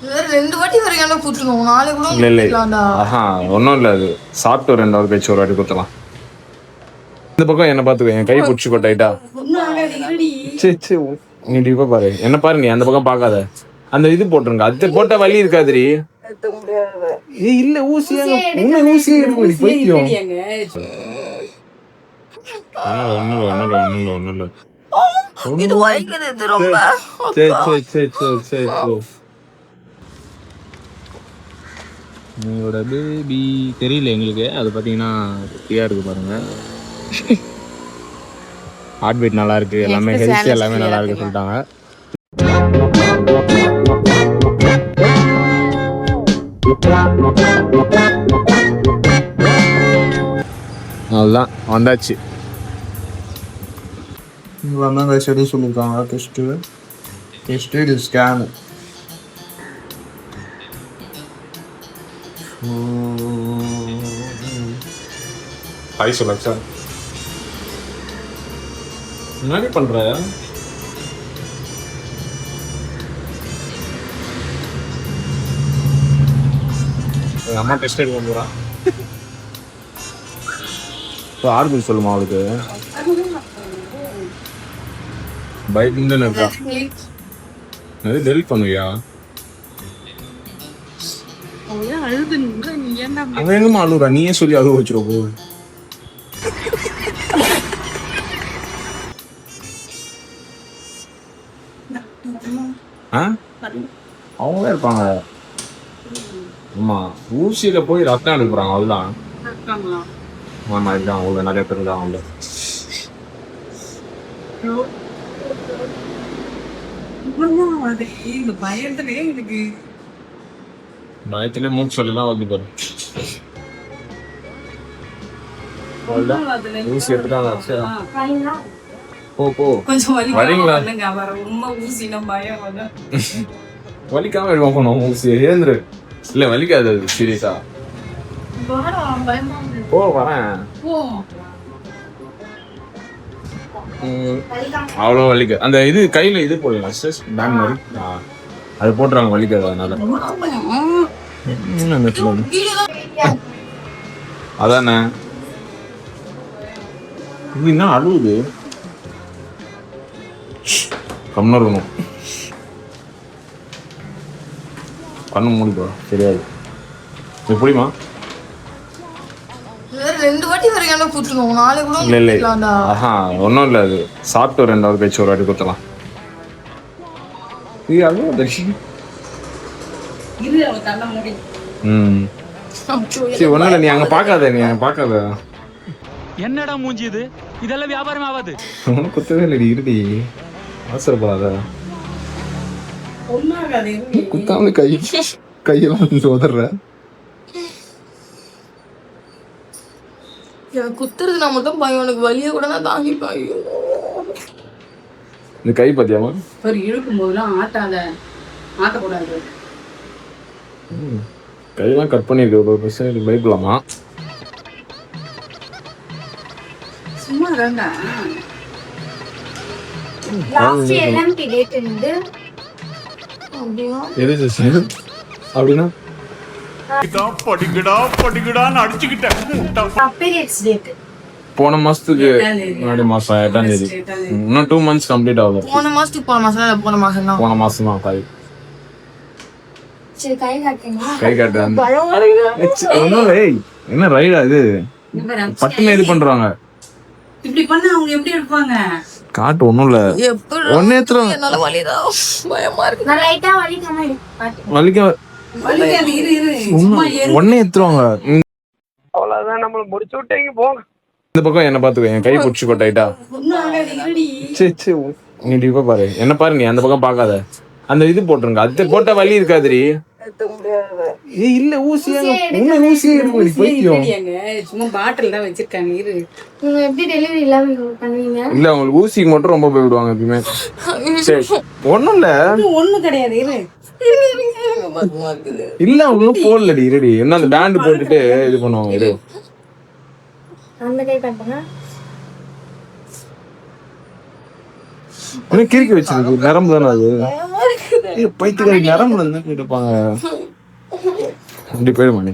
2 வாட்டி வரைக்கும் கூட்டணும். 4 கூட இல்ல. ஒன்றும் இல்லை, அது சாப்பிட்டு 2 ஹவர் கழிச்சு ஒரு வாட்டி குத்தலாம். இந்த பக்கம் என்ன பார்த்துக்கோ, என் கை பிடிச்சி கொட்டாயிட்டா. சரி நீ இப்ப பாரு, என்ன பாரு, நீ அந்த பக்கம் பார்க்காத. அந்த இது போட்டுருங்க, அது போட்டா வலி இருக்காதுரி. இல்ல ஊசியா ஊசியே இருக்கு, நீ போய்க்கும். ஒன்னும் இது வலிக்குது ரொம்ப. சரி உங்களோட பேபி தெரியல எங்களுக்கு. அது பார்த்தீங்கன்னா குட்டியாக இருக்குது பாருங்க. ஹார்ட் பீட் நல்லா இருக்கு, எல்லாமே ஹெல்த் எல்லாமே நல்லா இருக்கு சொல்லிட்டாங்க. அதுதான் வந்தாச்சு. எதுவும் சொல்லியிருக்காங்க. டெஸ்ட்டு இது ஸ்கேனு. ஹாய் சொல்லுங்க சார். என்ன பண்ற? அம்மா டெஸ்ட் எடுக்க போறா. ஆர்பிள் சொல்லுமா அவளுக்கு? பைக்ல இருக்கா? அது டெலிட் பண்ணுவியா? அவன் எங்கம்மா அழுகுறா? நீயே சொல்லி அழுக வச்சிருக்கோ. அவங்க இருப்பாங்க. ஆமா, ஊசியில போய் ரத்தம் எடுக்கிறாங்க. அதுதான் ஆமா, இதுதான் அவங்க நிறைய பேர் தான். அவங்க பயத்திலே மூச்சு சொல்லலாம் வந்து பாரு. ஊசி எடுத்துட்டாங்க. போ வரீங்களா? வலிக்காம எடுக்கணும் ஊசி. ஏந்திரு. இல்ல வலிக்காது, அது சீரியஸா. போ வரேன். அவ்வளோ வலிக்க. அந்த இது கையில இது போடலாம், பேண்ட் மாதிரி அது போட்டுறாங்க, வலிக்காது. அதனால அதானே. இது என்ன அழுவுது? கம்னர் இருக்கணும். கண்ணு மூடிப்பா, தெரியாது. எப்படிமா? 2 வாட்டி வரைக்கும் கூட்டணும். 4 கூட இல்ல. ஒன்றும் இல்லை, அது சாப்பிட்டு 2 ஹவர் கழிச்சு ஒரு வாட்டி குத்தலாம். சரி ஒன்றும் இல்லை, நீ அங்கே பார்க்காத. என்னடா மூஞ்சி இது? இதெல்லாம் வியாபாரம் ஆகாது. ஒன்றும் குத்தவே இல்லை, இருடி. அவசரப்படாத. குத்தாம கையெல்லாம் உதற. குத்துறது நான் மட்டும் பயம். எனக்கு வலிய கூட நான் தாங்கிப்பேன். இந்த கை பத்தியாமா இழுக்கும் போதுலாம் ஆட்டக்கூடாது. கையெல்லாம் கட் பண்ணிருக்கு. பயப்படலாமா? சும்மா தாண்டா. அப்படின்னா போன மாசத்துக்கு முன்னாடி மாசம் 8ஆம் தேதி. இன்னும் 2 months கம்ப்ளீட் ஆகும். போன மாசம் தான். கை காட்டு. என்ன ரைடா இது? பட்டுன்னு இது பண்றாங்க. இப்படி பண்ண அவங்க எப்படி எடுப்பாங்க? காட்டு. ஒண்ணும் இல்ல, ஒன்னே ஏத்துறாங்க. என்னால வலிதான், பயமா இருக்கு. நான் லைட்டா வலிக்க ஒன்னே ஏத்துறாங்க. அவ்வளவுதான், நம்மள முடிச்சு விட்டீங்க போங்க. இந்த பக்கம் என்ன பார்த்துக்கோ, என் கை பிடிச்சி கொட்டாயிட்டா. சரி நீ இப்ப பாரு, என்ன பாரு, நீ அந்த பக்கம் பார்க்காத. அந்த இது போட்டுருங்க, அது போட்டா வலி இருக்காதுரி. இல்ல ஊசியா ஊசியே இருக்கு, நீ போய்க்கும். சும்மா பாட்டில் தான் வச்சிருக்காங்க. இரு, எப்படி டெலிவரி இல்லாம பண்ணுவீங்க? இல்ல உங்களுக்கு ஊசிக்கு மட்டும் ரொம்ப பயப்படுவாங்க எப்பயுமே. சரி ஒண்ணும் இல்ல, ஒண்ணும் கிடையாது. இரு இல்ல ஒன்னும் போடலடி. இருடி, என்ன அந்த பேண்ட் போட்டுட்டு இது பண்ணுவாங்க. இரு அந்த கை காட்டுங்க. இன்னும் கிறுக்கி வச்சிருக்கு நரம்பு தானே அது. பைத்துக்காரி நரம்புல இருந்தா கேட்டுப்பாங்க. அப்படி போயிடுமா நீ?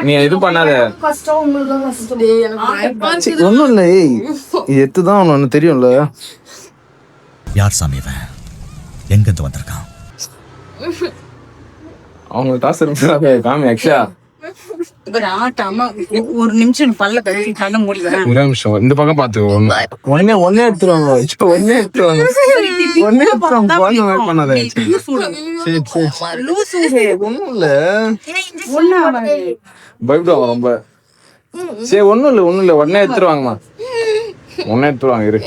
நீ இது பண்ணாத. ஒன்னும் இல்ல, எத்துதான் ஒண்ணு தெரியும்ல. யார் சாமி இவன்? எங்கிருந்து வந்திருக்கான்? அவங்க காசு இருக்கிறாங்க காமி அக்ஷா. ஒரு நிமிஷம் பல்ல கழுவி கண்ண மூடிக்கிறேன். ஒரே நிமிஷம் இந்த பக்கம் பாத்து ஒன்னே எடுத்துருவாங்க. ஒன்னே எடுத்துருவாங்க. பண்ணாத. ஒண்ணும் இல்ல, பயப்படுவாங்க ரொம்ப. சரி ஒண்ணும் இல்ல உடனே எடுத்துருவாங்கம்மா. ஒன்னே எடுத்துருவாங்க இரு.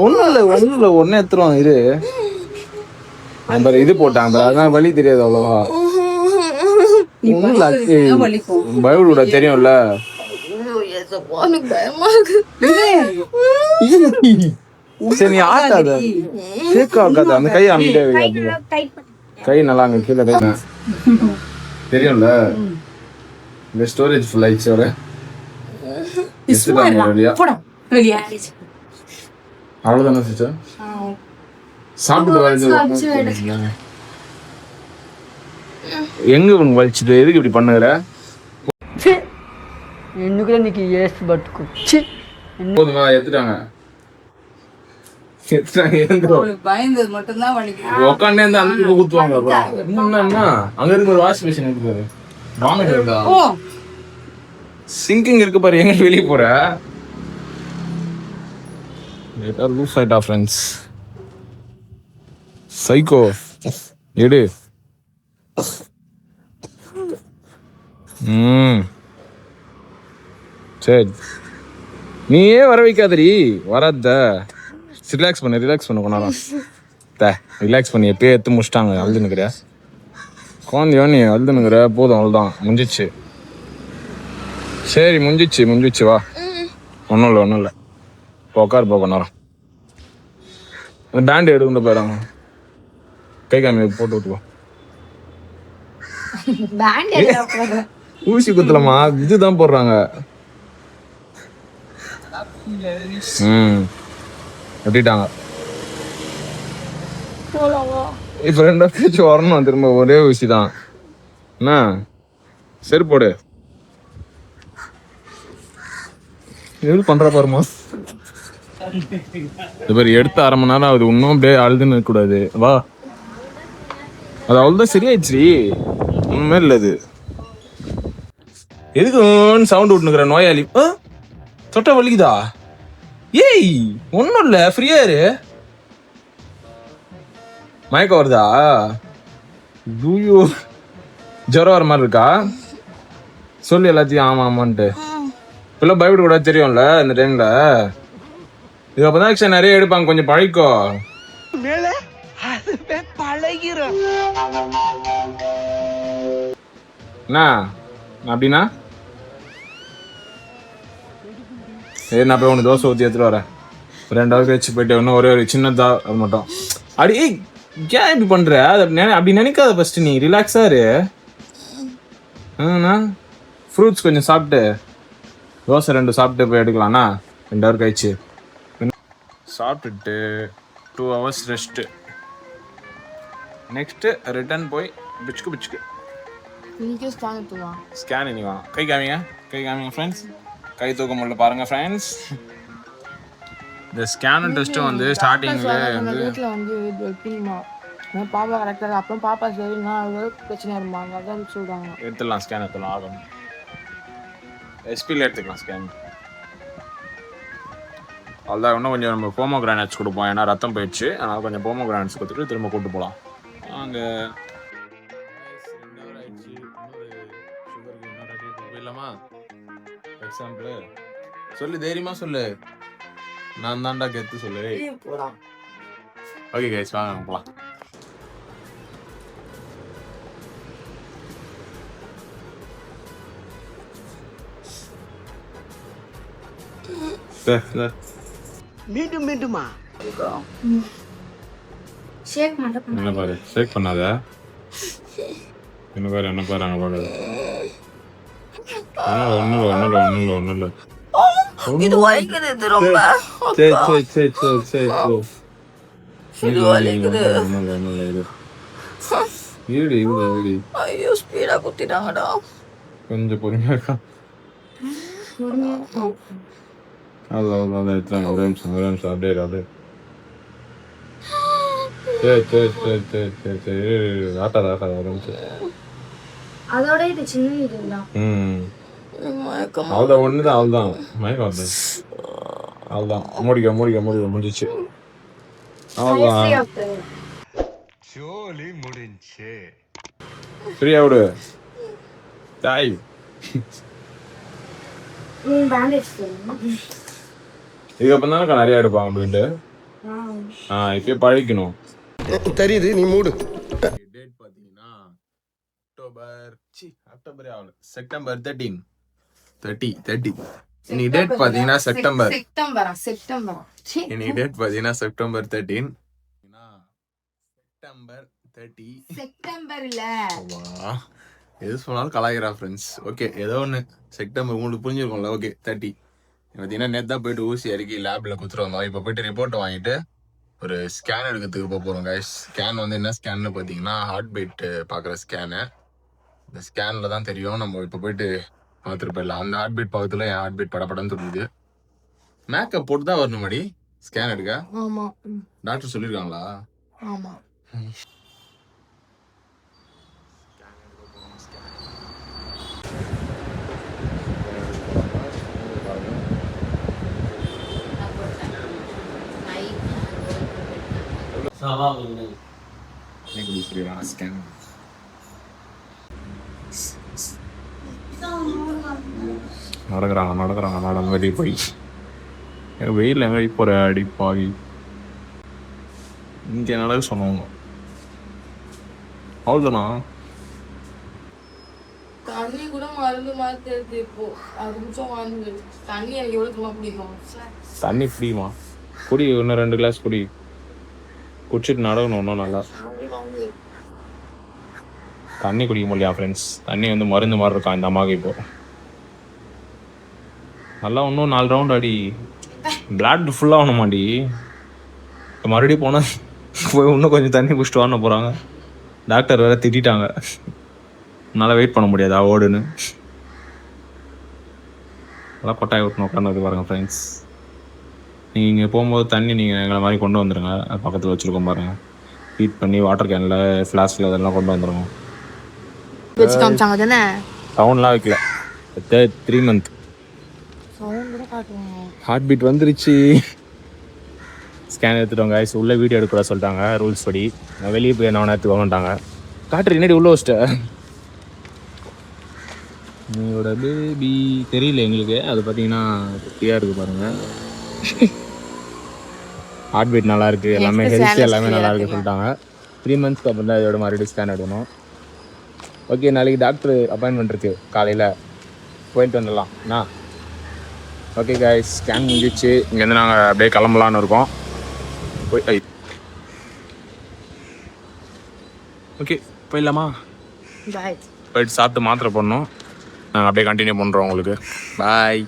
ஒண்ணும் இல்ல ஒன்னே எடுத்துருவாங்க இரு. இது போட்டாங்க அதான் வலி தெரியாது அவ்வளவா. பயவிட தெரியும்ல. சரி நீ ஆட்டாத, ஆக்காத. அந்த கை அமைதியா கை நல்லா அங்க கீழே கை தெரியும்ல. இந்த ஸ்டோரேஜ் ஃபுல் ஆயிடுச்சு. அவ்வளவுதானே சிஸ்டர். சாப்பிட்டு எங்க உனக்கு வலிச்சுட்டு எதுக்கு இப்படி பண்ணுகிற? போதுமா எடுத்துட்டாங்க. பயந்தது மட்டும்தான் வலிக்குது. உட்காண்டே இருந்து அந்த ஊத்துவாங்க. என்ன அங்க இருக்கு ஒரு வாஷ் மிஷின் இருக்கு பாரு. வாமிட் இருக்கா? சிங்கிங் இருக்கு பாரு. எங்க வெளியே போற? லூஸ் ஆயிட்டா ஃப்ரெண்ட்ஸ். சைக்கோ எடு. சரி நீயே வர வைக்காதடி. வராத. ரிலாக்ஸ் பண்ணு கொண்டாடும். ரிலாக்ஸ் பண்ணி எப்பயே எடுத்து முடிச்சிட்டாங்க. அழுதுனுக்குற குழந்தையோ நீ அழுதுனுக்குற. போதும் அவ்வளோதான், முடிஞ்சிச்சு. சரி முடிஞ்சிச்சு வா. ஒன்றும் இல்லை இப்போ உட்காரு போக நேரம். அந்த பேண்ட் எடுக்கணும் போயிடாங்க. கை காமி போட்டு விட்டுக்கோ. ஊசி குத்தலமா இதுதான் போடுறாங்க. எப்படிட்டாங்க இப்ப 2 வருஷம் வரணும். திரும்ப ஒரே ஊசி தான். என்ன சரி போடு. எது பண்ற பாருமா. இது மாதிரி எடுத்து 1/2 மணி நேரம் அது இன்னும் அப்படியே அழுதுன்னு இருக்க கூடாது. வா அது அவ்வளோதான் சரியாயிடுச்சு. ஒண்ணுமே இல்லை. அது எதுக்கு சவுண்ட் விட்டுனுக்குற நோயாளி? தொட்ட வலிக்குதா? ஏய் ஒன்றும் இல்லை, ஃப்ரீயா இரு. மயக்கம் வருதா? ஜுரம் வர மாதிரி இருக்கா? சொல்லு எல்லாத்தையும். ஆமான்ட்டு இப்பெல்லாம் பயப்பட கூட தெரியும்ல இந்த டைம்ல. இது அப்பதான் நிறைய எடுப்பாங்க. கொஞ்சம் பழக்கோ. என்ன அப்படின்னா சரி நான் போய் 1 தோசை ஊற்றி எடுத்துட்டு வரேன். 2 ஹவர் கழிச்சு போயிட்டு இன்னும் ஒரே ஒரு சின்னதா அது மட்டும். அப்படி ஏன் இப்படி பண்ற? அப்படி நினைக்காத. ஃபர்ஸ்ட் நீ ரிலாக்ஸா இரு. ஃப்ரூட்ஸ் கொஞ்சம் சாப்பிட்டு தோசை 2 சாப்பிட்டு போய் எடுக்கலாம்ண்ணா. 2 ஹவர் கழிச்சு சாப்பிட்டுட்டு 2 ஹவர்ஸ் ரெஸ்ட்டு. நெக்ஸ்ட்டு ரிட்டர்ன் போய் பிச்சுக்கு ஸ்கேன் இன்னைக்கு வாங்க. கை காமிங்க ஃப்ரெண்ட்ஸ். கை தூக்க முடியல பாருங்க ஃப்ரெண்ட்ஸ். இந்த ஸ்கேன் டெஸ்ட்டும் வந்து ஸ்டார்டிங்ல பாப்பா கரெக்டாக அப்புறம் பாப்பா சரின்னா பிரச்சனை இருப்பாங்க. அதான் சொல்றாங்க. எடுத்துடலாம் ஸ்கேன் எடுத்துடலாம். ஆகும் எஸ்பியில் எடுத்துக்கலாம் ஸ்கேன். அதான் இன்னும் கொஞ்சம் நம்ம போமோகிரானட்ஸ் கொடுப்போம். ஏன்னா ரத்தம் போயிடுச்சு. அதனால் கொஞ்சம் போமோகிரானட்ஸ் கொடுத்துட்டு திரும்ப கூப்பிட்டு போகலாம். அங்கே போயிடலாமா? எக்ஸாம்பிள் சொல்லு, தைரியமா சொல்லு. நான் தான்டா கெத்து சொல்லு. ஓகே கைஸ் வாங்க போகலாம். மீண்டுமா என்ன பாரு, ஷேக் பண்ணாத. என்ன பாரு அங்க பாரு. ஒன்னும் இல்லை இது வலிக்குது இது ரொம்ப. சரி சரி சரி சரி சரி சரி இது வலிக்குது. இருடி இருடி ஐயோ ஸ்பீடா குத்திட்டாங்கடா. கொஞ்சம் பொறுமையா இருக்கா. அதான் எடுத்தாங்க. ஒரே நிமிஷம் அப்படியே அப்படியே. சரி சரி சரி சரி சரி சரி ஆட்டாத ஒரு நிமிஷம். அதோட இது சின்ன இதுதான். அவள்தான் ஒண்ணுதான் அவள்தான் மயக்கம் வந்து அவள்தான் மூடிக்க முடிஞ்சிச்சு. அவள்தான் ஃப்ரீயா விடு தாய். இதுக்கப்புறம் தானே நிறைய எடுப்பாங்க அப்படின்ட்டு. இப்பயே பழகிக்கணும். தெரியுது, நீ மூடு. டேட் பாத்தீங்கன்னா அக்டோபரே ஆகல, செப்டம்பர் 30. இன்னைக்கு டேட் பாத்தீங்கன்னா செப்டம்பர். இன்னைக்கு டேட் பாத்தீங்கன்னா செப்டம்பர் 13. செப்டம்பர் இல்ல எது சொன்னாலும் கலாய்கிறா ஃப்ரெண்ட்ஸ். ஓகே ஏதோ ஒன்று செப்டம்பர் உங்களுக்கு புரிஞ்சிருக்கும்ல. ஓகே 30 பார்த்தீங்கன்னா நேற்று தான் போயிட்டு ஊசி இறக்கி லேபில் கொடுத்துட்டு வந்தோம். இப்போ போயிட்டு ரிப்போர்ட்டை வாங்கிட்டு ஒரு ஸ்கேன் எடுக்கிறதுக்கு போகிறோம் கைஸ். ஸ்கேன் வந்து என்ன ஸ்கேன்னு பார்த்தீங்கன்னா ஹார்ட் பீட் பார்க்குற ஸ்கேனு. இந்த ஸ்கேனில் தான் தெரியும். நம்ம இப்போ போயிட்டு பார்த்துட்டு போயிடலாம். அந்த ஹார்ட் பீட் பக்கத்தில் என் ஹார்ட் பீட் படப்படன்னு தெரியுது. மேக்கப் போட்டு தான் வரணும் மாடி ஸ்கேன் எடுக்க. ஆமா டாக்டர் சொல்லியிருக்காங்களா? ஆமா. ஸ்கேன் நடக்கிறாங்க நடந்து போய் வெயில் எங்கே போகிற அடிப்பாகி இங்கே நடக்க சொன்னவங்க அவ்வளோதானா? தண்ணி கூட மருந்து மாதிரி தெரியுது. இப்போ அது நிமிஷம் வந்து தண்ணி எனக்கு எவ்வளோ பிடிக்கும். தண்ணி ஃப்ரீமா குடி, இன்னும் 2 கிளாஸ் குடி. குடிச்சிட்டு நடக்கணும் இன்னும் நல்லா. தண்ணி குடிக்க முடியா ஃப்ரெண்ட்ஸ். தண்ணி வந்து மருந்து மாதிரி இருக்கான் இந்த அம்மாவுக்கு. இப்போ நல்லா இன்னும் 4 ரவுண்ட் அடி. பிளாட் ஃபுல்லாக ஆகணுமாடி. மறுபடியும் போனால் போய் இன்னும் கொஞ்சம் தண்ணி குடிச்சிட்டு வரணும் போகிறாங்க. டாக்டர் வேறு திட்டாங்க, என்னால் வெயிட் பண்ண முடியாதா ஓடுன்னு. நல்லா கொட்டாய் விட்டுணும் உட்காந்து பாருங்க ஃப்ரெண்ட்ஸ். நீங்கள் போகும்போது தண்ணி நீங்கள் எங்களை மாதிரி கொண்டு வந்துடுங்க. அது பக்கத்தில் வச்சுருக்கோம் பாருங்கள். ஹீட் பண்ணி வாட்டர் கேனில் ஃப்ளாஸ்கில் அதெல்லாம் கொண்டு வந்துடுங்க. வச்சு காமிச்சாங்க தானே. சவுண்ட்லாம் வைக்கல. 3 month சவுண்ட் கூட காட்டுவாங்க. ஹார்ட் பீட் வந்துருச்சு. ஸ்கேன் எடுத்துட்டோங்க கைஸ். உள்ளே வீடியோ எடுக்கூட சொல்லிட்டாங்க ரூல்ஸ் படி. நான் வெளியே போய் நான் எடுத்து வாங்கிட்டாங்க. காட்டுற என்னடி உள்ளே வச்சிட்ட நீங்களோட பேபி தெரியல எங்களுக்கு. அது பார்த்தீங்கன்னா ஃப்ரீயாக இருக்குது பாருங்கள். ஹார்ட் பீட் நல்லா இருக்குது, எல்லாமே ஹெல்த் எல்லாமே நல்லா இருக்குது சொல்லிட்டாங்க. 3 monthsக்கு அப்புறம் தான் இதோட மறுபடியும் ஸ்கேன் எடுக்கணும். ஓகே நாளைக்கு டாக்டர் அப்பாயின்மெண்ட் இருக்குது காலையில், போயிட்டு வந்துடலாம் அண்ணா. ஓகே கைஸ் ஸ்கேன் முடிஞ்சிச்சு. இங்கேருந்து நாங்கள் அப்படியே கிளம்பலான்னு இருக்கோம். ஓகே போயிடலாமா? போயிட்டு சாப்பிட்டு மாத்திரை போடணும். நாங்கள் அப்படியே கண்டினியூ பண்ணுறோம் உங்களுக்கு. பாய்.